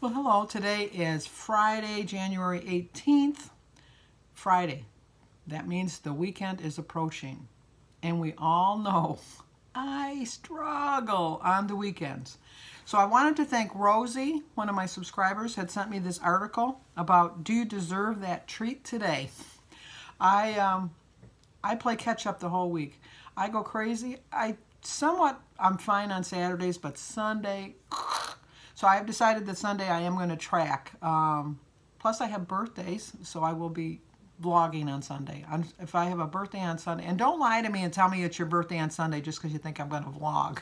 Well, hello. Today is Friday, January 18th. Friday. That means the weekend is approaching. And we all know I struggle on the weekends. So I wanted to thank Rosie, one of my subscribers, had sent me this article about do you deserve that treat today? I play catch up the whole week. I go crazy. I'm fine on Saturdays, but Sunday, so I've decided that Sunday I am going to track. Plus I have birthdays, so I will be vlogging on Sunday. If I have a birthday on Sunday, and don't lie to me and tell me it's your birthday on Sunday just because you think I'm going to vlog.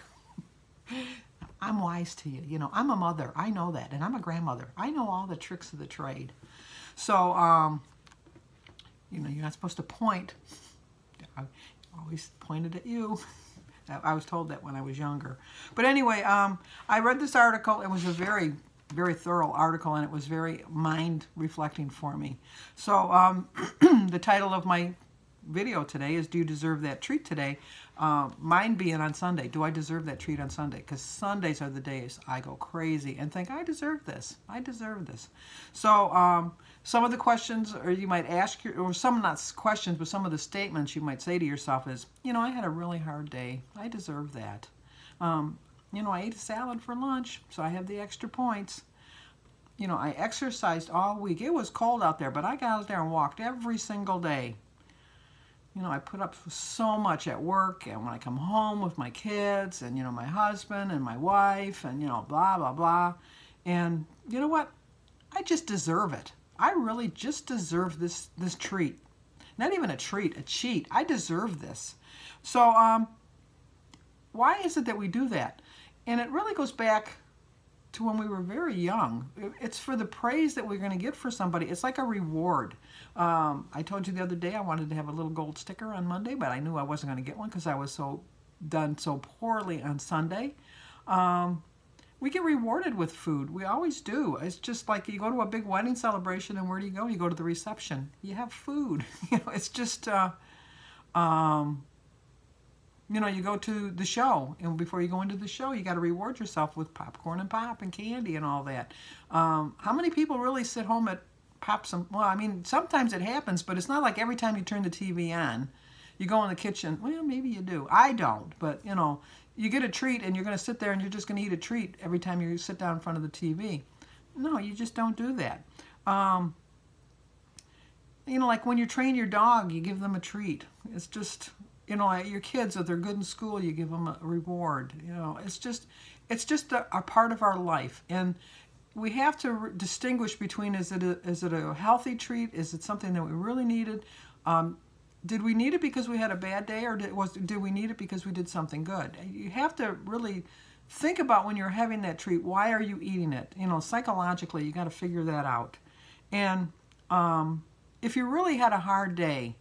I'm wise to you. You know, I'm a mother. I know that. And I'm a grandmother. I know all the tricks of the trade. So, you know, you're not supposed to point. I always pointed at you. I was told that when I was younger. But anyway, I read this article. It was a very, very thorough article, and it was very mind-reflecting for me. So the title of my video today is, Do You Deserve That Treat Today? Mine being on Sunday. Do I deserve that treat on Sunday? Because Sundays are the days I go crazy and think, I deserve this. I deserve this. So some of the questions, or you might ask, or some not questions, but some of the statements you might say to yourself is, you know, I had a really hard day. I deserve that. You know, I ate a salad for lunch, so I have the extra points. You know, I exercised all week. It was cold out there, but I got out there and walked every single day. You know, I put up so much at work, and when I come home with my kids and, you know, my husband and my wife and, you know, blah, blah, blah. And you know what? I just deserve it. I really just deserve this treat. Not even a treat, a cheat. I deserve this. So why is it that we do that? And it really goes back to when we were very young. It's for the praise that we're going to get for somebody. It's like a reward. I told you the other day I wanted to have a little gold sticker on Monday, but I knew I wasn't going to get one because I was done so poorly on Sunday. We get rewarded with food. We always do. It's just like you go to a big wedding celebration, and where do? You go to the reception. You have food. You know, it's just, you know, you go to the show, and before you go into the show, you got to reward yourself with popcorn and pop and candy and all that. How many people really sit home at well, I mean, sometimes it happens, but it's not like every time you turn the TV on, you go in the kitchen. Well, maybe you do. I don't, but, you know, you get a treat, and you're going to sit there, and you're just going to eat a treat every time you sit down in front of the TV. No, you just don't do that. You know, like when you train your dog, you give them a treat. It's just, you know, your kids, if they're good in school, you give them a reward. You know, it's just a part of our life. And we have to distinguish between, is it a healthy treat? Is it something that we really needed? Did we need it because we had a bad day, or did we need it because we did something good? You have to really think about when you're having that treat, why are you eating it? You know, psychologically, you got to figure that out. And if you really had a hard day,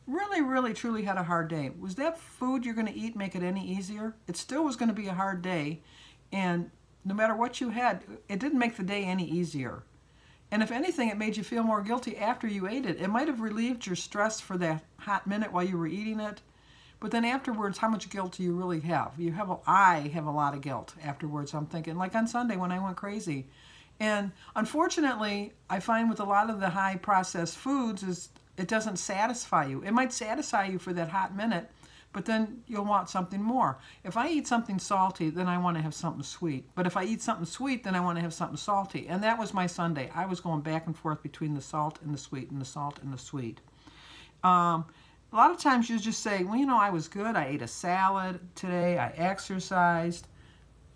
really, really, truly had a hard day, was that food you're going to eat make it any easier? It still was going to be a hard day, and no matter what you had, it didn't make the day any easier. And if anything, it made you feel more guilty after you ate it. It might have relieved your stress for that hot minute while you were eating it, but then afterwards, how much guilt do you really have? I have a lot of guilt afterwards. I'm thinking, like on Sunday when I went crazy. And unfortunately, I find with a lot of the high processed foods is it doesn't satisfy you. It might satisfy you for that hot minute, but then you'll want something more. If I eat something salty, then I want to have something sweet. But if I eat something sweet, then I want to have something salty. And that was my Sunday. I was going back and forth between the salt and the sweet and the salt and the sweet. A lot of times you just say, well, you know, I was good. I ate a salad today. I exercised.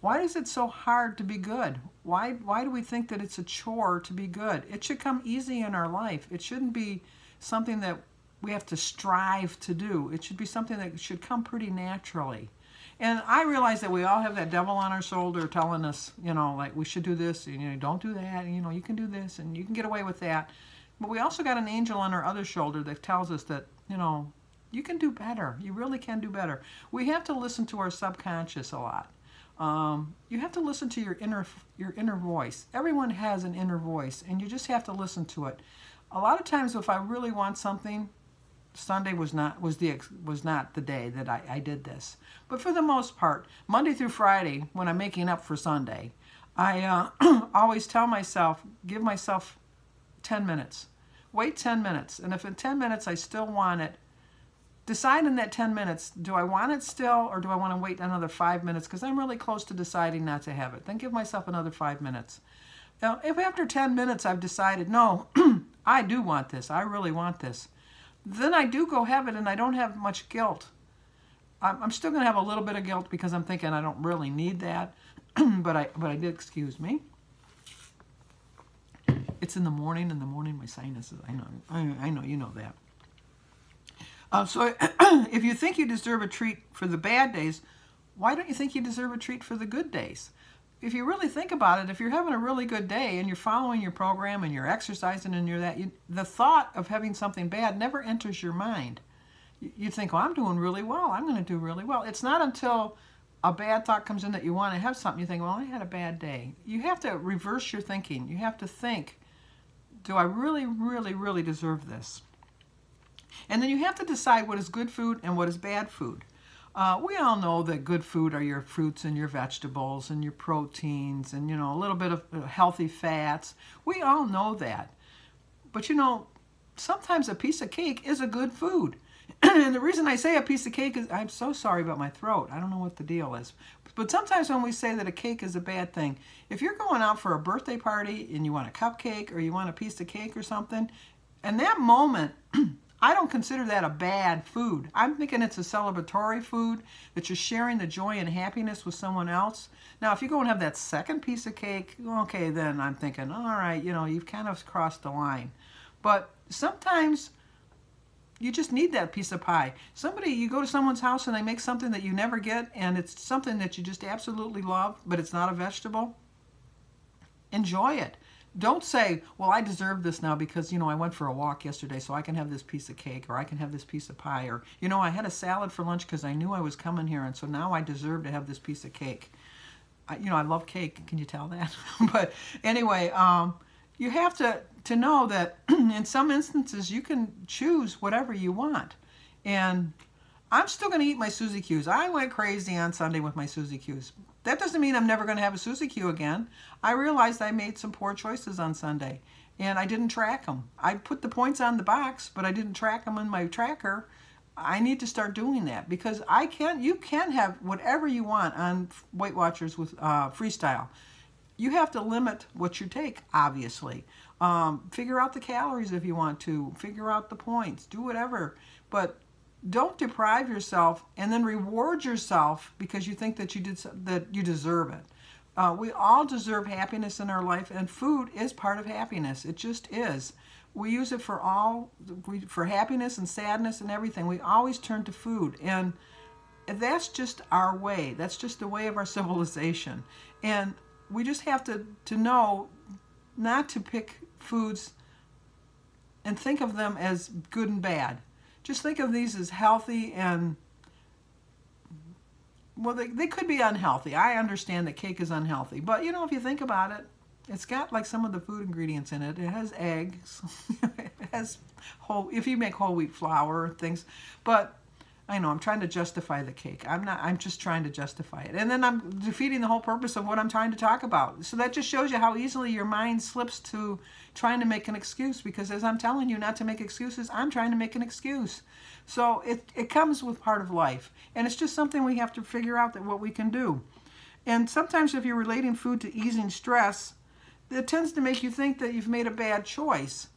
Why is it so hard to be good? Why do we think that it's a chore to be good? It should come easy in our life. It shouldn't be something that we have to strive to do. It should be something that should come pretty naturally. And I realize that we all have that devil on our shoulder telling us, you know, like we should do this, and, you know, don't do that, and, you know, you can do this, and you can get away with that. But we also got an angel on our other shoulder that tells us that, you know, you can do better. You really can do better. We have to listen to our subconscious a lot. You have to listen to your inner voice. Everyone has an inner voice, and you just have to listen to it. A lot of times, if I really want something, Sunday was not the day that I did this. But for the most part, Monday through Friday, when I'm making up for Sunday, I always tell myself, give myself 10 minutes. Wait 10 minutes. And if in 10 minutes I still want it, decide in that 10 minutes, do I want it still or do I want to wait another 5 minutes because I'm really close to deciding not to have it? Then give myself another 5 minutes. Now, if after 10 minutes I've decided, no, I do want this, I really want this, then I do go have it and I don't have much guilt. I'm still going to have a little bit of guilt because I'm thinking I don't really need that, but I did, excuse me. It's in the morning, my sinuses, I know, you know that. So if you think you deserve a treat for the bad days, why don't you think you deserve a treat for the good days? If you really think about it, if you're having a really good day and you're following your program and you're exercising and you're that, the thought of having something bad never enters your mind. You think, well, I'm doing really well. I'm going to do really well. It's not until a bad thought comes in that you want to have something, you think, well, I had a bad day. You have to reverse your thinking. You have to think, do I really, really, really deserve this? And then you have to decide what is good food and what is bad food. We all know that good food are your fruits and your vegetables and your proteins and, a little bit of healthy fats. We all know that. But, sometimes a piece of cake is a good food. And the reason I say a piece of cake is, I'm so sorry about my throat. I don't know what the deal is. But sometimes when we say that a cake is a bad thing, if you're going out for a birthday party and you want a cupcake or you want a piece of cake or something, in that moment, I don't consider that a bad food. I'm thinking it's a celebratory food, that you're sharing the joy and happiness with someone else. Now, if you go and have that second piece of cake, okay, then I'm thinking, all right, you've kind of crossed the line. But sometimes you just need that piece of pie. You go to someone's house and they make something that you never get, and it's something that you just absolutely love, but it's not a vegetable. Enjoy it. Don't say, well, I deserve this now because, I went for a walk yesterday, so I can have this piece of cake, or I can have this piece of pie, or, I had a salad for lunch because I knew I was coming here, and so now I deserve to have this piece of cake. I love cake. Can you tell that? But anyway, you have to know that in some instances you can choose whatever you want. And I'm still going to eat my Suzy Q's. I went crazy on Sunday with my Suzy Q's. That doesn't mean I'm never going to have a Suzy Q again. I realized I made some poor choices on Sunday, and I didn't track them. I put the points on the box, but I didn't track them in my tracker. I need to start doing that because you can have whatever you want on Weight Watchers with Freestyle. You have to limit what you take, obviously. Figure out the calories if you want to. Figure out the points. Do whatever. But don't deprive yourself and then reward yourself because you think that you deserve it. We all deserve happiness in our life, and food is part of happiness. It just is. We use it for happiness and sadness and everything. We always turn to food, and that's just our way. That's just the way of our civilization. And we just have to know not to pick foods and think of them as good and bad. Just think of these as healthy and, well, they could be unhealthy. I understand that cake is unhealthy. But, if you think about it, it's got like some of the food ingredients in it. It has eggs. It has if you make whole wheat flour, things. But I know I'm trying to justify the cake. I'm just trying to justify it. And then I'm defeating the whole purpose of what I'm trying to talk about. So that just shows you how easily your mind slips to trying to make an excuse, because as I'm telling you not to make excuses, I'm trying to make an excuse. So it comes with part of life. And it's just something we have to figure out what we can do. And sometimes if you're relating food to easing stress, it tends to make you think that you've made a bad choice.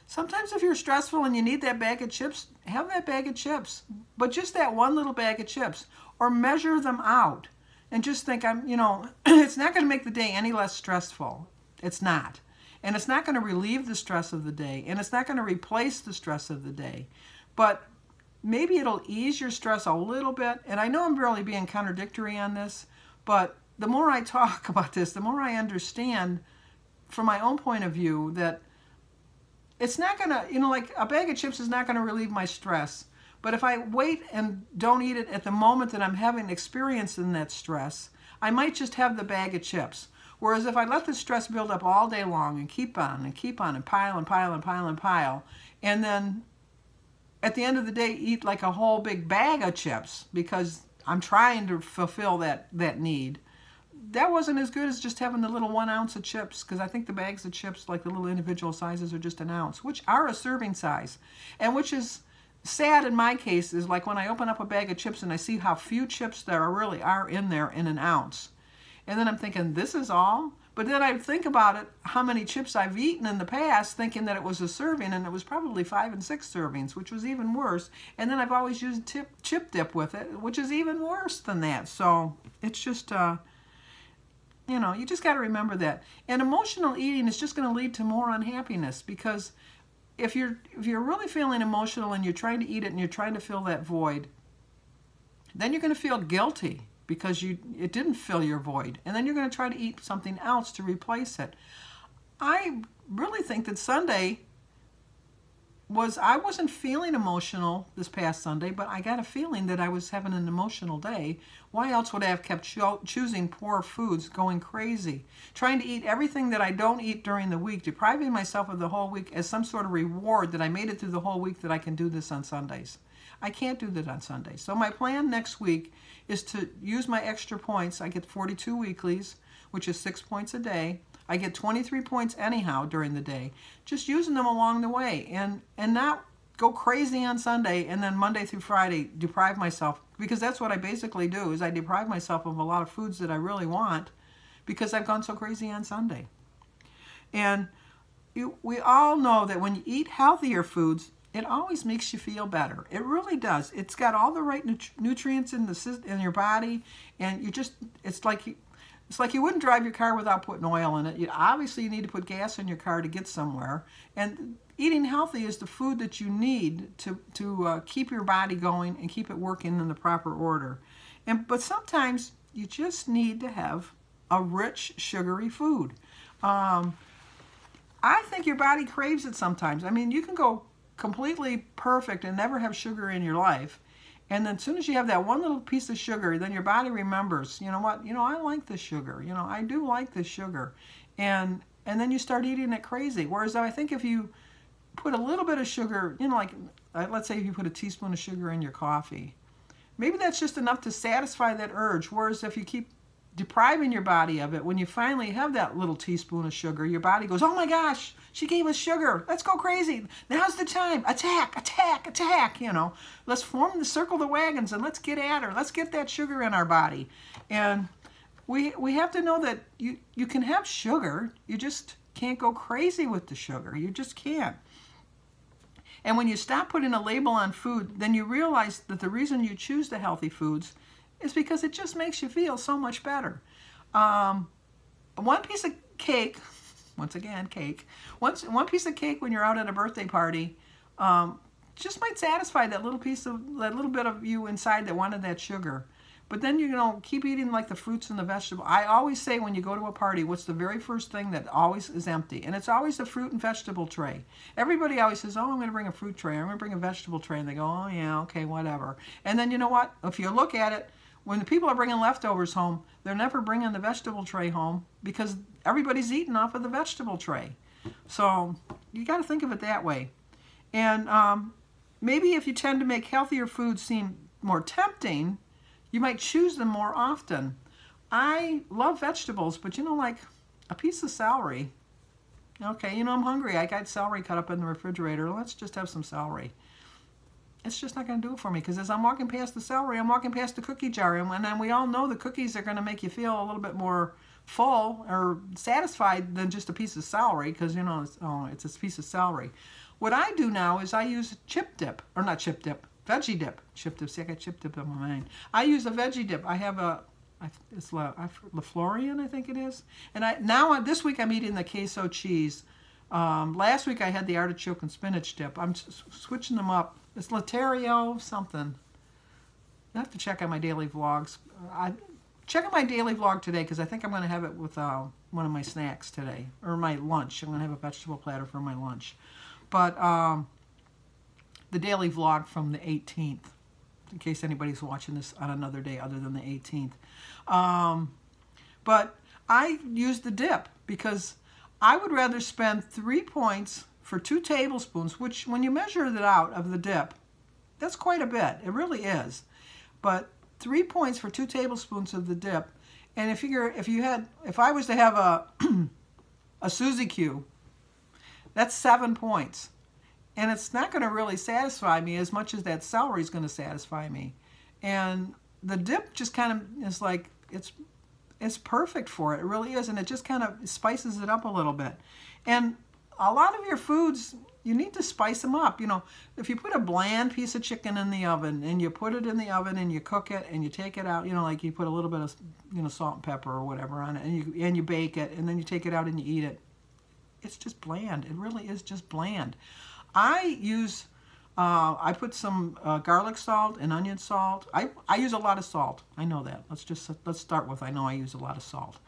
Sometimes if you're stressful and you need that bag of chips, have that bag of chips. But just that one little bag of chips. Or measure them out. And just think, it's not going to make the day any less stressful. It's not. And it's not going to relieve the stress of the day. And it's not going to replace the stress of the day. But maybe it'll ease your stress a little bit. And I know I'm really being contradictory on this. But the more I talk about this, the more I understand from my own point of view that it's not going to, like a bag of chips is not going to relieve my stress. But if I wait and don't eat it at the moment that I'm having experience in that stress, I might just have the bag of chips. Whereas if I let the stress build up all day long and keep on and pile and pile and pile and pile, and then at the end of the day eat like a whole big bag of chips because I'm trying to fulfill that need, that wasn't as good as just having the little 1 ounce of chips, because I think the bags of chips, like the little individual sizes, are just an ounce, which are a serving size. And which is sad in my case is like when I open up a bag of chips and I see how few chips there really are in there in an ounce. And then I'm thinking, this is all? But then I think about it, how many chips I've eaten in the past, thinking that it was a serving, and it was probably 5 and 6 servings, which was even worse. And then I've always used chip dip with it, which is even worse than that. So it's just, you know, you just got to remember that. And emotional eating is just going to lead to more unhappiness, because if you're really feeling emotional and you're trying to eat it and you're trying to fill that void, then you're going to feel guilty because it didn't fill your void. And then you're going to try to eat something else to replace it. I really think that Sunday I wasn't feeling emotional this past Sunday, but I got a feeling that I was having an emotional day. Why else would I have kept choosing poor foods, going crazy, trying to eat everything that I don't eat during the week, depriving myself of the whole week as some sort of reward that I made it through the whole week, that I can do this on Sundays? I can't do that on Sundays. So my plan next week is to use my extra points. I get 42 weeklies, which is 6 points a day. I get 23 points anyhow during the day, just using them along the way, and not go crazy on Sunday and then Monday through Friday deprive myself, because that's what I basically do, is I deprive myself of a lot of foods that I really want because I've gone so crazy on Sunday. And we all know that when you eat healthier foods, it always makes you feel better. It really does. It's got all the right nutrients in your body, and it's like you wouldn't drive your car without putting oil in it. Obviously, you need to put gas in your car to get somewhere. And eating healthy is the food that you need to keep your body going and keep it working in the proper order. But sometimes you just need to have a rich, sugary food. I think your body craves it sometimes. I mean, you can go completely perfect and never have sugar in your life, and then as soon as you have that one little piece of sugar, then your body remembers, you know what, I like this sugar, I do like this sugar, and then you start eating it crazy. Whereas I think if you put a little bit of sugar, like let's say if you put a teaspoon of sugar in your coffee, maybe that's just enough to satisfy that urge. Whereas if you keep depriving your body of it, when you finally have that little teaspoon of sugar, your body goes, oh my gosh, she gave us sugar, let's go crazy, now's the time, attack, attack, attack, let's circle the wagons and let's get at her, let's get that sugar in our body. And we have to know that you can have sugar, you just can't go crazy with the sugar, you just can't. And when you stop putting a label on food, then you realize that the reason you choose the healthy foods is because it just makes you feel so much better. One piece of cake, once again, cake. One piece of cake when you're out at a birthday party just might satisfy that little bit of you inside that wanted that sugar. But then keep eating like the fruits and the vegetables. I always say when you go to a party, what's the very first thing that always is empty? And it's always the fruit and vegetable tray. Everybody always says, oh, I'm going to bring a fruit tray, I'm going to bring a vegetable tray. And they go, oh yeah, okay, whatever. And then you know what? If you look at it, when the people are bringing leftovers home, they're never bringing the vegetable tray home because everybody's eating off of the vegetable tray. So you got to think of it that way. And maybe if you tend to make healthier foods seem more tempting, you might choose them more often. I love vegetables, but like a piece of celery. Okay, I'm hungry. I got celery cut up in the refrigerator. Let's just have some celery. It's just not going to do it for me, because as I'm walking past the celery, I'm walking past the cookie jar, and then we all know the cookies are going to make you feel a little bit more full or satisfied than just a piece of celery, because it's a piece of celery. What I do now is I use chip dip, or not chip dip, veggie dip. Chip dip. See, I got chip dip in my mind. I use a veggie dip. I have it's LaFlorian, I think it is. And this week I'm eating the queso cheese. Last week I had the artichoke and spinach dip. I'm switching them up. It's Laterio something. I have to check on my daily vlogs. Check on my daily vlog today, because I think I'm going to have it with one of my snacks today, or my lunch. I'm going to have a vegetable platter for my lunch. But the daily vlog from the 18th, in case anybody's watching this on another day other than the 18th. But I use the dip because I would rather spend 3 points for 2 tablespoons, which when you measure it out of the dip, that's quite a bit. It really is. But 3 points for 2 tablespoons of the dip And if I was to have a Suzy Q, that's 7 points. And it's not going to really satisfy me as much as that celery is going to satisfy me. And the dip just kind of is like, it's perfect for it. It really is. And it just kind of spices it up a little bit. And a lot of your foods, you need to spice them up. You know, if you put a bland piece of chicken in the oven and you put it in the oven and you cook it and you take it out, you know, like you put a little bit of, you know, salt and pepper or whatever on it, and you bake it, and then you take it out and you eat it. It's just bland. It really is just bland. I put some garlic salt and onion salt. I use a lot of salt. I know that. Let's start with, I know I use a lot of salt.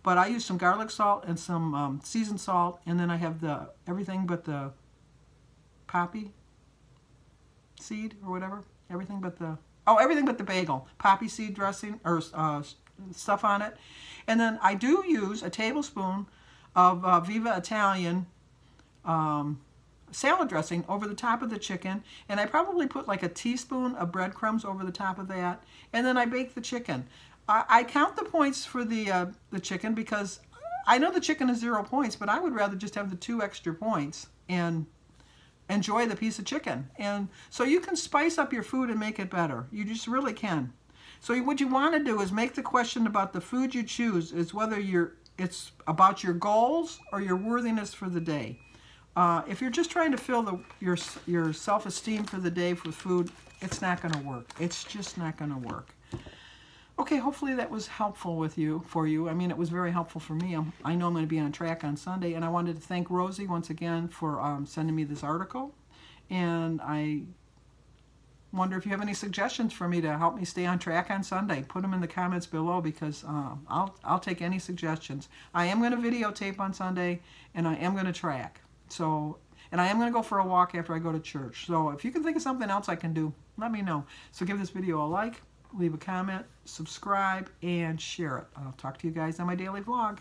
But I use some garlic salt and some seasoned salt, and then I have everything but the poppy seed or whatever. Everything but the bagel. Poppy seed dressing or stuff on it. And then I do use a tablespoon of Viva Italian salad dressing over the top of the chicken, and I probably put like a teaspoon of breadcrumbs over the top of that, and then I bake the chicken. I count the points for the chicken because I know the chicken is 0 points, but I would rather just have the 2 extra points and enjoy the piece of chicken. And so you can spice up your food and make it better. You just really can. So what you want to do is make the question about the food you choose is whether it's about your goals or your worthiness for the day. If you're just trying to fill your self-esteem for the day for food, it's not going to work. It's just not going to work. Okay, hopefully that was helpful for you. I mean, it was very helpful for me. I know I'm going to be on track on Sunday, and I wanted to thank Rosie once again for sending me this article. And I wonder if you have any suggestions for me to help me stay on track on Sunday. Put them in the comments below because I'll take any suggestions. I am going to videotape on Sunday, and I am going to track. And I am going to go for a walk after I go to church. So if you can think of something else I can do, let me know. So give this video a like, leave a comment, subscribe, and share it. I'll talk to you guys on my daily vlog.